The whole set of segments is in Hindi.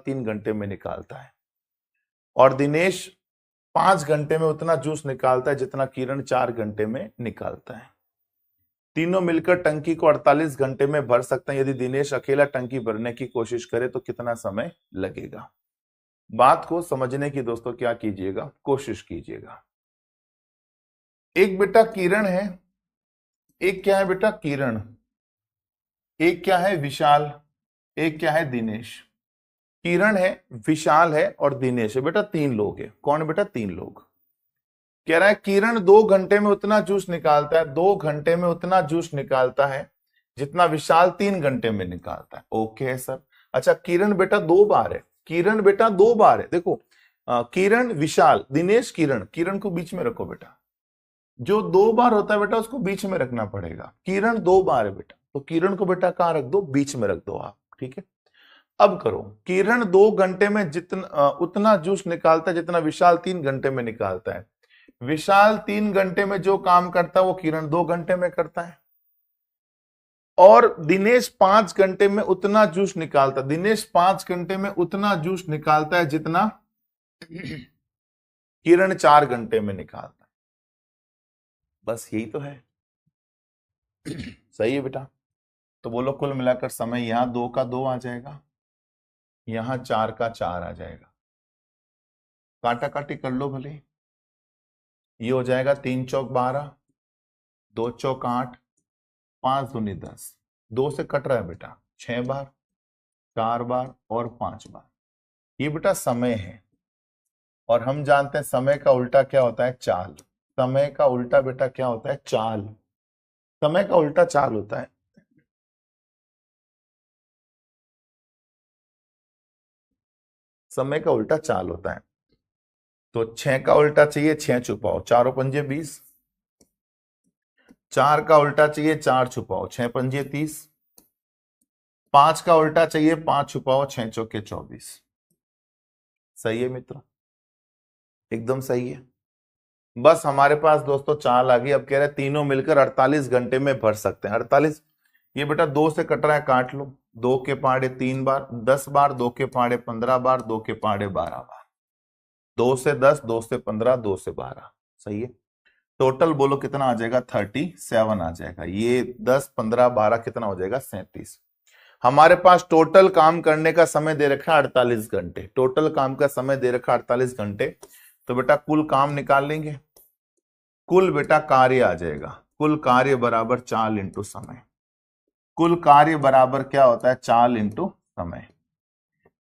3 घंटे में निकालता है, और दिनेश 5 घंटे में उतना जूस निकालता है जितना किरण 4 घंटे में निकालता है। तीनों मिलकर टंकी को 48 घंटे में भर सकते हैं। यदि दिनेश अकेला टंकी भरने की कोशिश करे तो कितना समय लगेगा? बात को समझने की दोस्तों क्या कीजिएगा, कोशिश कीजिएगा। एक बेटा किरण है, एक क्या है बेटा किरण, एक क्या है विशाल, एक क्या है दिनेश। किरण है, विशाल है और दिनेश है। बेटा 3 लोग है। कौन बेटा? 3 लोग। कह रहा है किरण 2 घंटे में उतना जूस निकालता है, 2 घंटे में उतना जूस निकालता है जितना विशाल 3 घंटे में निकालता है। ओके है सर। अच्छा किरण बेटा 2 बार है, किरण बेटा 2 बार है। देखो किरण विशाल दिनेश किरण, किरण को बीच में रखो बेटा। जो 2 बार होता है बेटा उसको बीच में रखना पड़ेगा। किरण 2 बार है बेटा, तो किरण को बेटा कहां रख दो? बीच में रख दो आप। ठीक है, अब करो। किरण 2 घंटे में जितना उतना जूस निकालता है जितना विशाल 3 घंटे में निकालता है। विशाल 3 घंटे में जो काम करता है वो किरण 2 घंटे में करता है, और दिनेश 5 घंटे में उतना जूस निकालता है। दिनेश 5 घंटे में उतना जूस निकालता है जितना किरण 4 घंटे में निकालता है। बस यही तो है। सही है बेटा। तो बोलो कुल मिलाकर समय यहां 2 का 2 आ जाएगा, यहां 4 का 4 आ जाएगा। काटा काटी कर लो भले। ये हो जाएगा 3 चौक 12, 2 चौक 8, 5 दूनी 10। 2 से कट रहा है बेटा 6 बार, 4 बार और 5 बार। ये बेटा समय है, और हम जानते हैं समय का उल्टा क्या होता है? चाल। समय का उल्टा बेटा क्या होता है? चाल। समय का उल्टा चाल होता है। समय का उल्टा चाल होता है। तो 6 का उल्टा चाहिए 6 छुपाओ, 4 पंजे 20। 4 का उल्टा चाहिए 4 छुपाओ, 6 पंजे 30। 5 का उल्टा चाहिए 5 छुपाओ, 6 चौके 24। सही है मित्रों, एकदम सही है। बस हमारे पास दोस्तों चाल आ गई। अब कह रहे हैं तीनों मिलकर 48 घंटे में भर सकते हैं। 48, ये बेटा 2 से कट रहा है, काट लो। 2 के पहाड़े 3 बार, 10 बार, 2 के पहाड़े 15 बार, 2 के पहाड़े 12 बार। 2 से 10, 2 से 15, 2 से 12। सही है। टोटल बोलो कितना आ जाएगा? 37 आ जाएगा। ये 10, 15, 12 कितना हो जाएगा? 37। हमारे पास टोटल काम करने का समय दे रखा है 48 घंटे। टोटल काम का समय दे रखा है 48 घंटे। तो बेटा कुल काम निकाल लेंगे। कुल बेटा कार्य आ जाएगा, कुल कार्य बराबर चाल इंटू समय। कुल कार्य बराबर क्या होता है? चाल इंटू समय।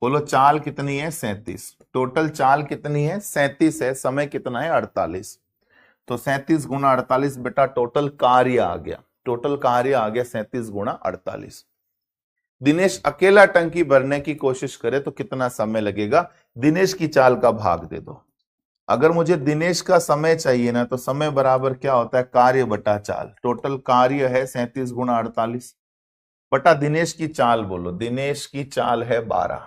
बोलो चाल कितनी है? 37। टोटल चाल कितनी है? 37 है। समय कितना है? 48। तो 37 गुना 48 बेटा टोटल कार्य आ गया। टोटल कार्य आ गया 37 गुना 48। दिनेश अकेला टंकी भरने की कोशिश करे तो कितना समय लगेगा? दिनेश की चाल का भाग दे दो। अगर मुझे दिनेश का समय चाहिए ना, तो समय बराबर क्या होता है? कार्य बटा चाल। टोटल कार्य है 37 गुना 48 बटा दिनेश की चाल। बोलो दिनेश की चाल है 12,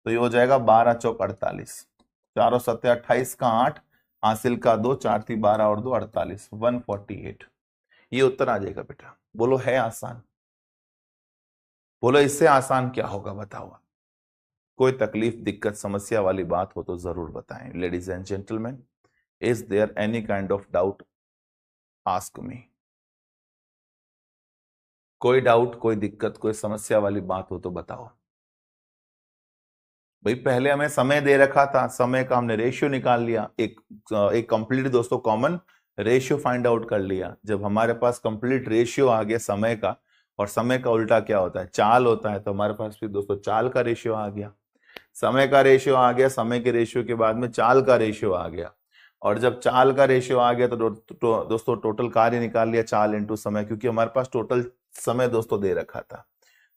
तो ये हो जाएगा 12 चौक 48। 4 सत्ते 28 का 8, हासिल का 2, 4 थी 12 और 2 48, 148। ये उत्तर आ जाएगा बेटा। बोलो है आसान? बोलो इससे आसान क्या होगा बताओ। कोई तकलीफ दिक्कत समस्या वाली बात हो तो जरूर बताएं। Ladies and gentleman, is there any kind of doubt? Ask me. कोई डाउट, कोई दिक्कत, कोई समस्या वाली बात हो तो बताओ। भाई पहले हमें समय दे रखा था, समय का हमने रेशियो निकाल लिया। एक कंप्लीट दोस्तों कॉमन रेशियो फाइंड आउट कर लिया। जब हमारे पास कंप्लीट रेशियो आ गया समय का, और समय का उल्टा क्या होता है? चाल होता है, तो हमारे पास भी दोस्तों चाल का रेशियो आ गया। समय का रेशियो आ गया, समय के रेशियो के बाद में चाल का रेशियो आ गया, और जब चाल का रेशियो आ गया तो दोस्तों टोटल कार्य निकाल लिया, चाल इंटू समय, क्योंकि हमारे पास टोटल समय दोस्तों दे रखा था।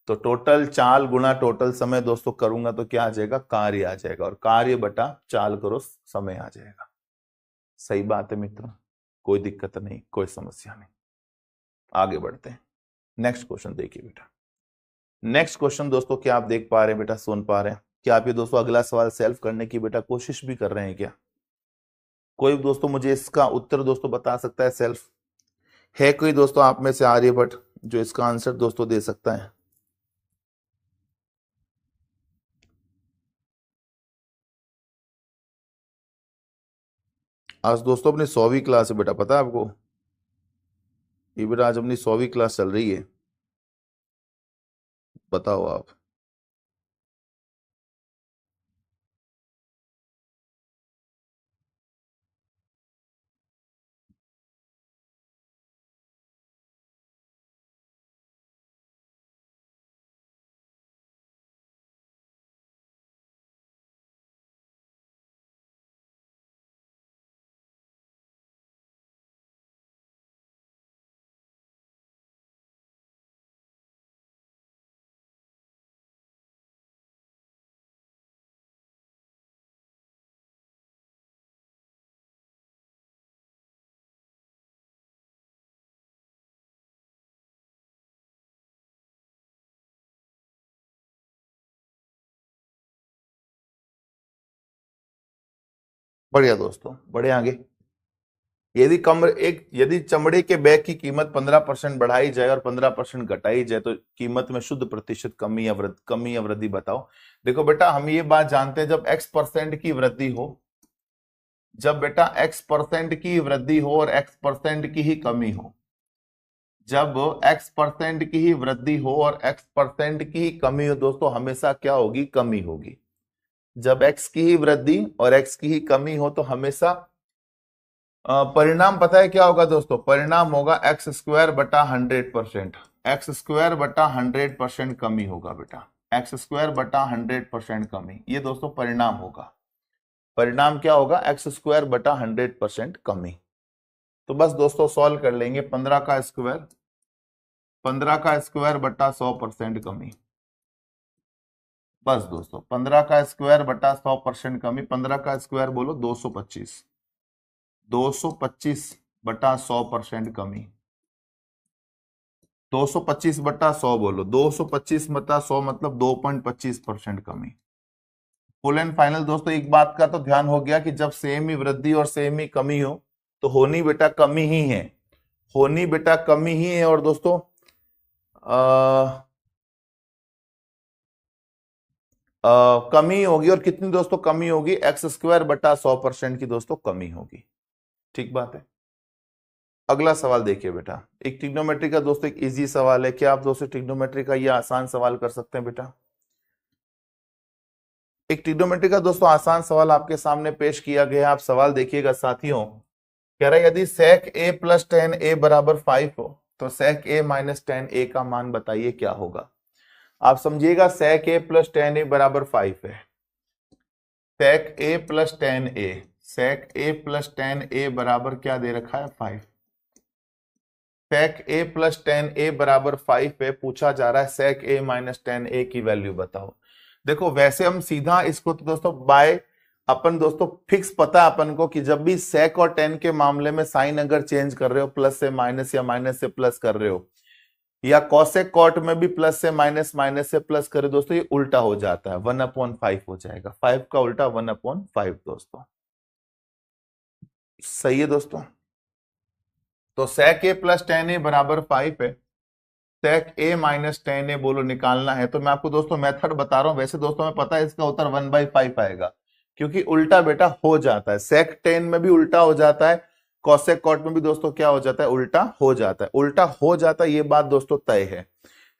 तो टोटल चाल गुना टोटल समय दोस्तों करूंगा तो क्या आ जाएगा? कार्य आ जाएगा, और कार्य बटा चाल करो समय आ जाएगा। सही बात है मित्रों, कोई दिक्कत नहीं, कोई समस्या नहीं। आगे बढ़ते हैं। नेक्स्ट क्वेश्चन देखिए बेटा। नेक्स्ट क्वेश्चन दोस्तों क्या आप देख पा रहे हैं बेटा, सुन पा रहे हैं? क्या आप ये दोस्तों अगला सवाल सेल्फ करने की बेटा कोशिश भी कर रहे हैं क्या? कोई दोस्तों मुझे इसका उत्तर दोस्तों बता सकता है? सेल्फ है कोई दोस्तों आप में से आर्यभट्ट जो इसका आंसर दोस्तों दे सकता है? आज दोस्तों अपनी 100वीं क्लास है बेटा, पता है आपको? ये बेटा आज अपनी 100वीं क्लास चल रही है। बताओ आप। बढ़िया दोस्तों, बढ़िया। आगे, यदि चमड़े के बैग की कीमत 15% बढ़ाई जाए और 15% घटाई जाए तो कीमत में शुद्ध प्रतिशत कमी या वृद्धि बताओ। देखो बेटा, हम ये बात जानते हैं, जब x% की वृद्धि हो, जब बेटा x% की वृद्धि हो और x% की ही कमी हो, जब x% की ही वृद्धि हो और x% की ही कमी हो दोस्तों, हमेशा क्या होगी? कमी होगी। जब x की ही वृद्धि और x की ही कमी हो तो हमेशा परिणाम पता है क्या होगा दोस्तों? परिणाम होगा x² बटा 100%। x² बटा 100% कमी होगा बेटा, x² बटा 100% कमी, ये दोस्तों परिणाम होगा। परिणाम क्या होगा? x² बटा 100% कमी। तो बस दोस्तों सॉल्व कर लेंगे। 15 का स्क्वायर बटा 100% कमी। बस दोस्तों 15 का स्क्वायर बटा 100% कमी। 15 का स्क्वायर बोलो 225। 225 बटा 100% कमी। 225 बटा 100 बोलो, 225 बटा 100 मतलब 2.25% कमी। फुल एंड फाइनल दोस्तों, एक बात का तो ध्यान हो गया कि जब सेम ही वृद्धि और सेम ही कमी हो तो होनी बेटा कमी ही है। होनी बेटा कमी ही है। और दोस्तों कमी होगी, और कितनी दोस्तों कमी होगी? x² बटा 100% की दोस्तों कमी होगी। ठीक बात है। अगला सवाल देखिए बेटा, एक ट्रिग्नोमेट्री का दोस्तों एक इजी सवाल है। क्या आप दोस्तों ट्रिग्नोमेट्री का ये आसान सवाल कर सकते हैं बेटा? एक ट्रिग्नोमेट्री का दोस्तों आसान सवाल आपके सामने पेश किया गया है। आप सवाल देखिएगा साथियों। कह रहा है यदि sec a plus ten A बराबर 5 हो तो sec a minus ten A का मान बताइए क्या होगा। आप समझिएगा, sec a plus ten A बराबर 5 है। sec a plus ten A, sec a plus ten A बराबर क्या दे रखा है? 5। sec a plus ten A बराबर 5 है। पूछा जा रहा है sec a minus ten A की वैल्यू बताओ। देखो वैसे हम सीधा इसको तो दोस्तों बाय अपन दोस्तों फिक्स पता है अपन को कि जब भी sec और tan के मामले में साइन अगर चेंज कर रहे हो, प्लस से माइनस या माइनस से प्लस कर रहे हो, या cosec cot में भी प्लस से माइनस, माइनस से प्लस करे दोस्तों, ये उल्टा हो जाता है, 1/5 हो जाएगा। 5 का उल्टा 1/5 दोस्तों। सही है दोस्तों। तो sec a plus ten A बराबर 5 है। sec a माइनस टेन ए बोलो निकालना है, तो मैं आपको दोस्तों मेथड बता रहा हूं। वैसे दोस्तों मैं पता है इसका उत्तर 1/5 आएगा, क्योंकि उल्टा बेटा हो जाता है। sec टेन में भी उल्टा हो जाता है, cosec cot में भी दोस्तों क्या हो जाता है? उल्टा हो जाता है। उल्टा हो जाता है, ये बात दोस्तों तय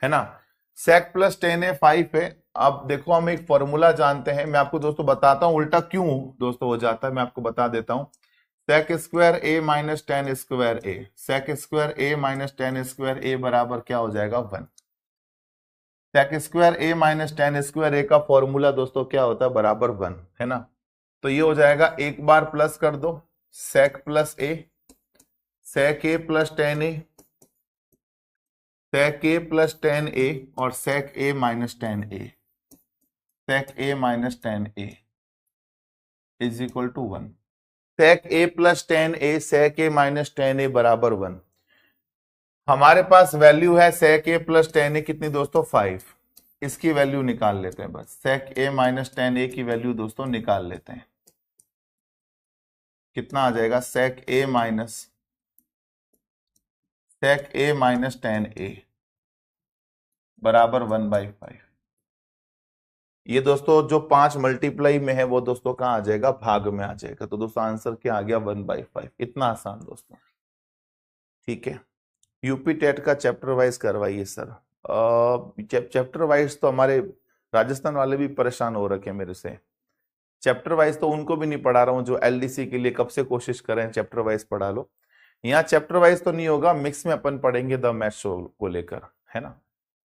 है ना। sec प्लस टेन ए 5 है। अब देखो हम एक फॉर्मूला जानते हैं, मैं आपको दोस्तों बताता हूं उल्टा क्यों दोस्तों हो जाता है, मैं आपको बता देता हूं। sec स्क्वायर ए माइनस टेन स्क्वायर ए, sec स्क्वायर ए माइनस टेन स्क्वायर ए बराबर क्या हो जाएगा? 1। sec स्क्वायर ए माइनस टेन स्क्वायर ए का फॉर्मूला दोस्तों क्या होता है? बराबर 1, है ना। तो ये हो जाएगा, एक बार प्लस कर दो, sec plus A, sec A plus ten A, sec A plus ten A और sec A minus ten A, sec A minus ten A is equal to 1। sec a plus ten A, sec a minus ten A बराबर 1। हमारे पास वैल्यू है sec a plus ten A कितनी दोस्तों? 5। इसकी वैल्यू निकाल लेते हैं बस। sec a minus ten A की वैल्यू दोस्तों निकाल लेते हैं। कितना आ जाएगा? sec a minus ten A बराबर 1/5। ये दोस्तों जो 5 मल्टीप्लाई में है वो दोस्तों कहाँ आ जाएगा, भाग में आ जाएगा। तो दोस्तों आंसर क्या आ गया, 1/5। इतना आसान दोस्तों, ठीक है। यूपी टेट का चैप्टर वाइज करवाइए सर। चैप्टर वाइज तो हमारे राजस्थान वाले भी परेशान हो रखे हैं मेरे से। चैप्टर वाइज तो उनको भी नहीं पढ़ा रहा हूँ जो एलडीसी के लिए कब से कोशिश कर रहे हैं चैप्टर वाइज पढ़ा लो। यहाँ चैप्टर वाइज तो नहीं होगा, मिक्स में अपन पढ़ेंगे द मैथ्स को लेकर, है ना।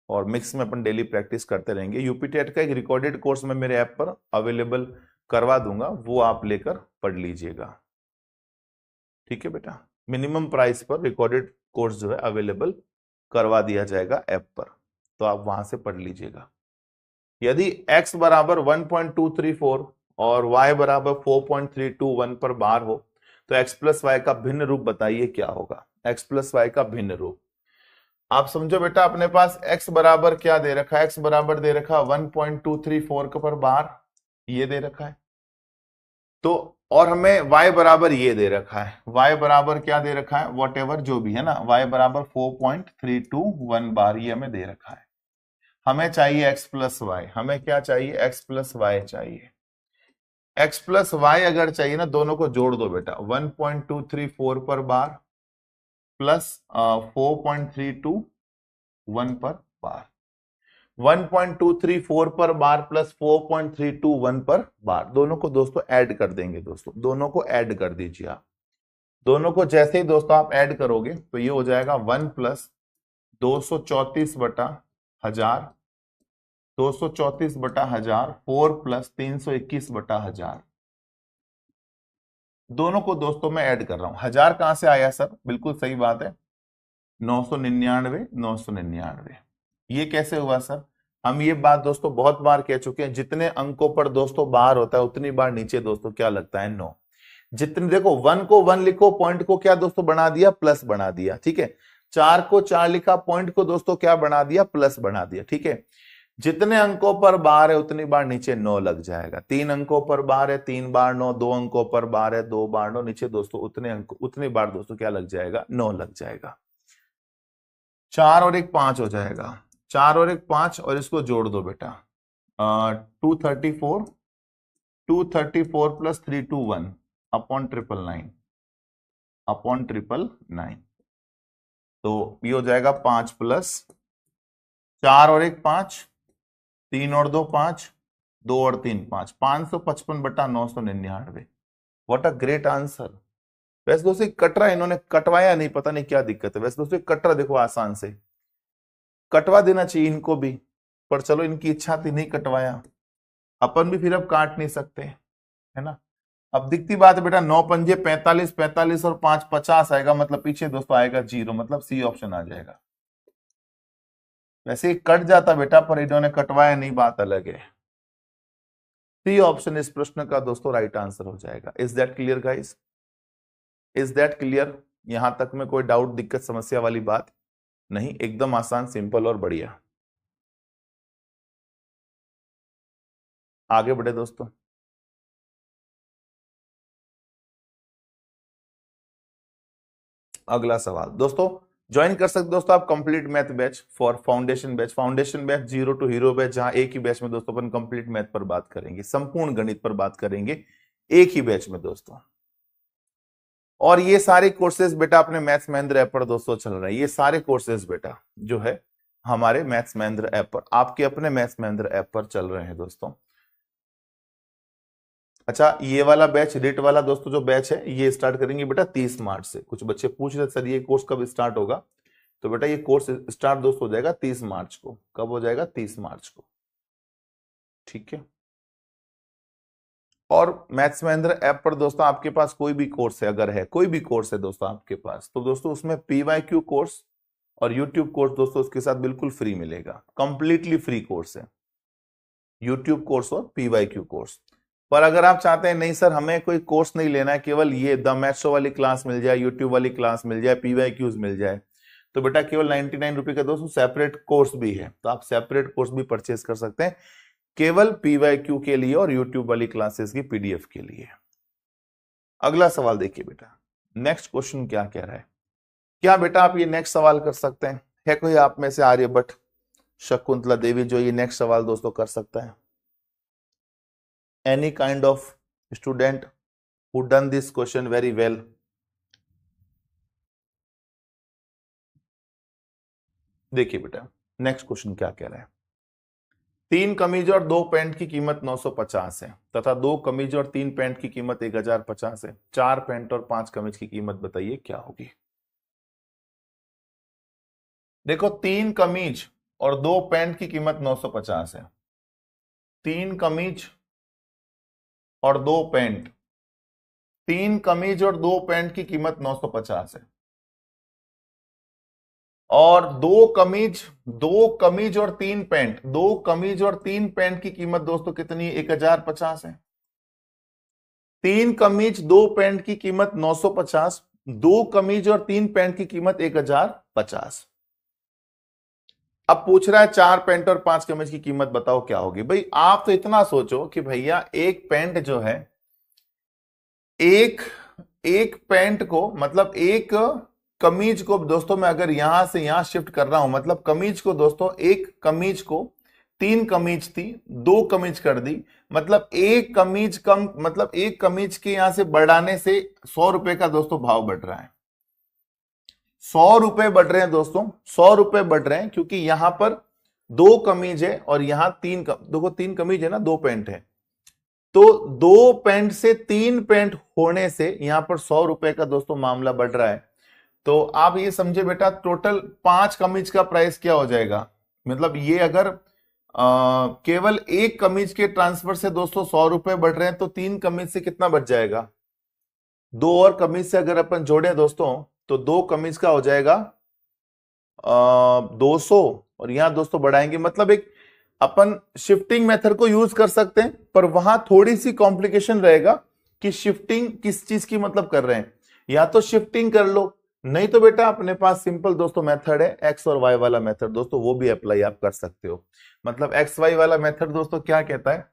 और मिक्स में अपन डेली प्रैक्टिस करते रहेंगे। यूपी टेट का एक रिकॉर्डेड कोर्स मैं मेरे ऐप पर अवेलेबल करवा दूंगा, वो आप लेकर पढ़ लीजिएगा, ठीक है बेटा। मिनिमम प्राइस पर रिकॉर्डेड कोर्स जो है अवेलेबल करवा दिया जाएगा ऐप पर, तो आप वहां से पढ़ लीजिएगा। यदि x बराबर 1.234 और y बराबर 4.321 पर बार हो तो x प्लस वाई का भिन्न रूप बताइए क्या होगा। x प्लस वाई का भिन्न रूप, आप समझो बेटा, अपने पास x बराबर क्या दे रखा है, x बराबर दे रखा है 1.234 पर बार, ये दे रखा है। तो और हमें y बराबर ये दे रखा है, y बराबर क्या दे रखा है, वॉट एवर जो भी है ना, y बराबर 4.321 बार ये हमें दे रखा है। हमें चाहिए x प्लस वाई, हमें क्या चाहिए, x प्लस वाई चाहिए। x प्लस वाई अगर चाहिए ना, दोनों को जोड़ दो बेटा, 1.234 पर बार प्लस 4.321 पर बार, 1.234 पर बार प्लस 4.321 पर बार, दोनों को दोस्तों ऐड कर देंगे। दोस्तों दोनों को ऐड कर दीजिए आप। दोनों को जैसे ही दोस्तों आप ऐड करोगे तो ये हो जाएगा 1 प्लस 234 बटा 1000, 234 बटा 1000, 4 प्लस 321 बटा 1000। दोनों को दोस्तों मैं ऐड कर रहा हूं। 1000 कहां से आया सर, बिल्कुल सही बात है, 999, 999। ये कैसे हुआ सर, हम ये बात दोस्तों बहुत बार कह चुके हैं, जितने अंकों पर दोस्तों बार होता है उतनी बार नीचे दोस्तों क्या लगता है, 9। जितने देखो 1 को 1 लिखो, पॉइंट को क्या दोस्तों बना दिया, प्लस बना दिया, ठीक है। 4 को 4 लिखा, पॉइंट को दोस्तों क्या बना दिया, प्लस बना दिया, ठीक है। जितने अंकों पर बार है उतनी बार नीचे 9 लग जाएगा। 3 अंकों पर बार है 3 बार 9, 2 अंकों पर बार है 2 बार 9, नीचे दोस्तों उतने अंक उतनी बार दोस्तों क्या लग जाएगा, 9 लग जाएगा। 4 और 1 5 हो जाएगा, 4 और 1 5, और इसको जोड़ दो बेटा, 234, 234 प्लस 321 अपॉन 999 अपॉन 999। तो ये हो जाएगा 5 प्लस 4 और 1 5, 3 और 2 5, 2 और 3 5, 555 बटा 999। What a great answer. वैसे दोस्तों कट रहा है, इन्होंने कटवाया नहीं, पता नहीं क्या दिक्कत है। वैसे दोस्तों कट रहा, देखो आसान से कटवा देना चाहिए इनको भी, पर चलो इनकी इच्छा थी, नहीं कटवाया, अपन भी फिर अब काट नहीं सकते, है ना। अब दिखती बात है बेटा, 9 पंजे 45, 45 और 5 50 आएगा, मतलब पीछे दोस्तों आएगा 0, मतलब सी ऑप्शन आ जाएगा। वैसे ही कट जाता बेटा, पर इन्होंने कटवाया नहीं, बात अलग है। सी ऑप्शन इस प्रश्न का दोस्तों राइट आंसर हो जाएगा। Is that clear guys, is that clear. यहां तक में कोई डाउट, दिक्कत, समस्या वाली बात नहीं, एकदम आसान, सिंपल और बढ़िया। आगे बढ़े दोस्तों। अगला सवाल दोस्तों, ज्वाइन कर सकते दोस्तों आप complete math batch for foundation batch, foundation batch 0 to hero batch, जहां एक ही बैच में दोस्तों अपन कंप्लीट मैथ पर बात करेंगे, संपूर्ण गणित पर बात करेंगे एक ही बैच में दोस्तों। और ये सारे कोर्सेज बेटा अपने मैथ्स महेंद्र ऐप पर दोस्तों चल रहे हैं। ये सारे कोर्सेज बेटा जो है हमारे मैथ्स महेंद्र ऐप पर, आपके अपने मैथ्स महेंद्र ऐप पर चल रहे हैं दोस्तों। अच्छा, ये वाला बैच रिट वाला दोस्तों जो बैच है ये स्टार्ट करेंगे बेटा 30 मार्च से। कुछ बच्चे पूछ रहे सर ये कोर्स कब स्टार्ट होगा, तो बेटा ये कोर्स स्टार्ट दोस्तों हो जाएगा 30 मार्च को। कब हो जाएगा, 30 मार्च को, ठीक है। और मैथ्स महेंद्र ऐप पर दोस्तों आपके पास कोई भी कोर्स है, अगर है कोई भी कोर्स है दोस्तों आपके पास, तो दोस्तों उसमें PYQ कोर्स और यूट्यूब कोर्स दोस्तों उसके साथ बिल्कुल फ्री मिलेगा, कंप्लीटली फ्री कोर्स है यूट्यूब कोर्स और PYQ कोर्स। पर अगर आप चाहते हैं नहीं सर हमें कोई कोर्स नहीं लेना है, केवल ये द मैथ्स शो वाली क्लास मिल जाए, यूट्यूब वाली क्लास मिल जाए, PYQs मिल जाए, तो बेटा केवल 99 रुपए का दोस्तों सेपरेट कोर्स भी है, तो आप सेपरेट कोर्स भी परचेज कर सकते हैं केवल PYQ के लिए और यूट्यूब वाली क्लासेस की PDF के लिए। अगला सवाल देखिए बेटा, नेक्स्ट क्वेश्चन क्या कह रहा है। क्या बेटा आप ये नेक्स्ट सवाल कर सकते हैं, है कोई आप में से आर्यभट्ट, शकुंतला देवी जो ये नेक्स्ट सवाल दोस्तों कर सकता है। Any kind of student who done this question very well? देखिए बेटा नेक्स्ट क्वेश्चन क्या कह रहा है। 3 कमीज और 2 पैंट की कीमत 950 है तथा 2 कमीज और 3 पैंट की कीमत 1050 है। 4 पैंट और 5 कमीज की कीमत बताइए क्या होगी। देखो 3 कमीज और 2 पैंट की कीमत 950 है। 3 कमीज और 2 पैंट, 3 कमीज और 2 पैंट की कीमत 950 है और 2 कमीज और 3 पैंट, 2 कमीज और 3 पैंट की कीमत दोस्तों कितनी है? 1050 है। 3 कमीज 2 पैंट की कीमत 950, 2 कमीज और 3 पैंट की कीमत 1050। अब पूछ रहा है 4 पैंट और 5 कमीज की कीमत बताओ क्या होगी। भाई आप तो इतना सोचो कि भैया एक पैंट जो है, एक पैंट को मतलब एक कमीज को दोस्तों मैं अगर यहां से यहां शिफ्ट कर रहा हूं, मतलब कमीज को दोस्तों, एक कमीज को 3 कमीज थी 2 कमीज कर दी, मतलब एक कमीज कम, मतलब एक कमीज के यहां से बढ़ाने से 100 रुपए का दोस्तों भाव बढ़ रहा है। 100 रुपए बढ़ रहे हैं दोस्तों, 100 रुपए बढ़ रहे हैं क्योंकि यहां पर 2 कमीज है और यहां देखो 3 कमीज है ना, 2 पैंट है, तो 2 पैंट से 3 पैंट होने से यहां पर 100 रुपए का दोस्तों मामला बढ़ रहा है। तो आप ये समझे बेटा टोटल 5 कमीज का प्राइस क्या हो जाएगा। मतलब ये अगर केवल एक कमीज के ट्रांसफर से दोस्तों 100 रुपए बढ़ रहे हैं तो 3 कमीज से कितना बढ़ जाएगा। 2 और कमीज से अगर अपन जोड़े दोस्तों तो 2 कमीज का हो जाएगा 200 और यहां दोस्तों बढ़ाएंगे, मतलब एक अपन शिफ्टिंग मेथड को यूज कर सकते हैं, पर वहां थोड़ी सी कॉम्प्लिकेशन रहेगा कि शिफ्टिंग किस चीज की मतलब कर रहे हैं। या तो शिफ्टिंग कर लो, नहीं तो बेटा अपने पास सिंपल दोस्तों मेथड है एक्स और वाई वाला मेथड दोस्तों, वो भी अप्लाई आप कर सकते हो। मतलब एक्स वाई वाला मेथड दोस्तों क्या कहता है,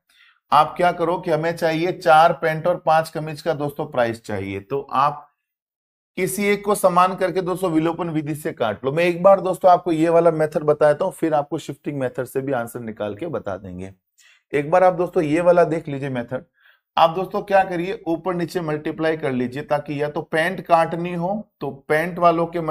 आप क्या करो कि हमें चाहिए 4 पैंट और 5 कमीज का दोस्तों प्राइस चाहिए, तो आप किसी एक को समान करके दोस्तों विलोपन विधि से काट लो। मैं एक बार दोस्तों आपको ये वाला मेथड बताता हूं, फिर आपको शिफ्टिंग मेथड से भी आंसर निकाल के बता देंगे। एक बार आप दोस्तों ये वाला देख लीजिए मेथड। आप दोस्तों क्या करिए ऊपर नीचे मल्टीप्लाई कर लीजिए, ताकि या तो पैंट काटनी हो तो पैंट वालों के